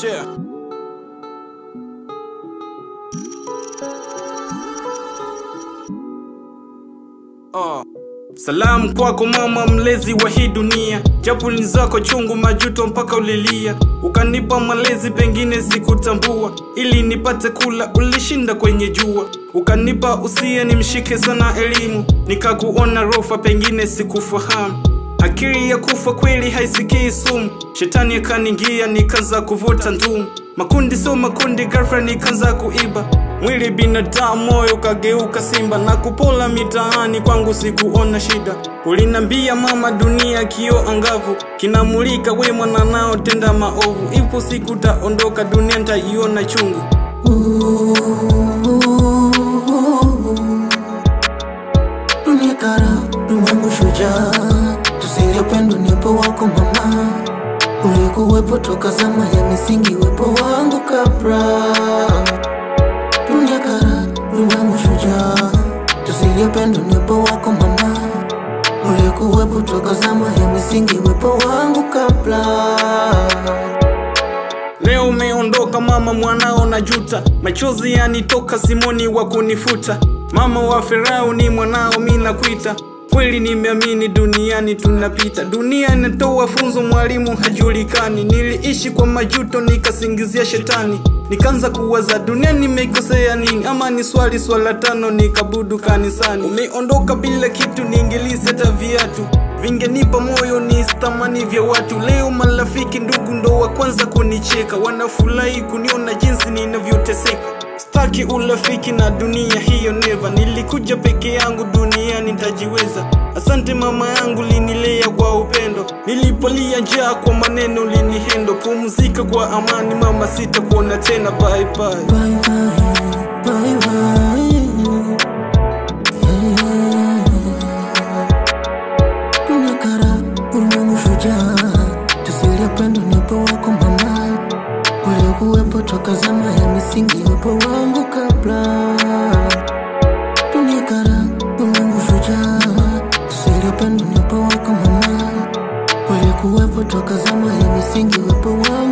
Yeah. Salamu kwako mama mlezi wa hii dunia, japo ni zako chungu majuto mpaka ulilia. Ukanipa malezi pengine sikutambua, ili nipate kula ulishinda kwenye jua. Ukanipa usia nimshike sana elimu, nikakuona rofa pengine sikufahamu. Akili ya kufa kweli haisikii sumu, shetani akaningia nikaanza kuvuta ndumu. Makundi so makundi girlfriend nikaanza kuiba, mwili binadamu moyo kageuka simba. Na kupola mitaani kwangu sikuona shida, ulinambia mama dunia kio angavu, kinamulika wema na nao tenda maovu. Ipo siku taondoka dunia nitaiona chungu. Dunia kara, ulimwengu shujaa, tusile upendo nipo wako mama. Ulikuwepo toka zama ya misingi, wepo wangu kabla. Dunia kara, ulimwengu shujaa, tusile upendo nipo wako mama. Ulikuwepo toka zama ya misingi, wepo wangu kabla. Leo umeondoka mama, mwanao najuta, machozi yanitoka simoni wa kunifuta. Mama wa Farao ni mwanao mimi nakuita, kweli nimeamini duniani tunapita. Dunia inatoa funzo mwalimu hajulikani, niliishi kwa majuto nikasingizia shetani. Nikaanza kuwaza dunia nimeikosea nini, ama ni swala tano nikabudu kanisani. Umeondoka bila kitu niingilise hata viatu, vingenipa moyo ni stamani vya watu. Leo marafiki ndugu ndo wa kwanza kunicheka, wanafurahi kuniona jinsi ninavyoteseka. Staki urafiki na dunia hiyo never, nilikuja peke yangu dunia nitajiweza. Asante mama yangu linilea kwa upendo, nilipolia njaa kwa maneno linihendo. Pumzika kwa amani mama, sitakuona tena, bye bye. Bye bye, bye bye. Dunia kara, ulimwengu shujaa, tusile upendo nipo wako mama. Ulikuwepo toka zama ya misingi, wepo wangu kabla. Dunia kara, ulimwengu shujaa, tusile upendo nipo wako mama. Ulikuwepo toka zama ya misingi, wepo wangu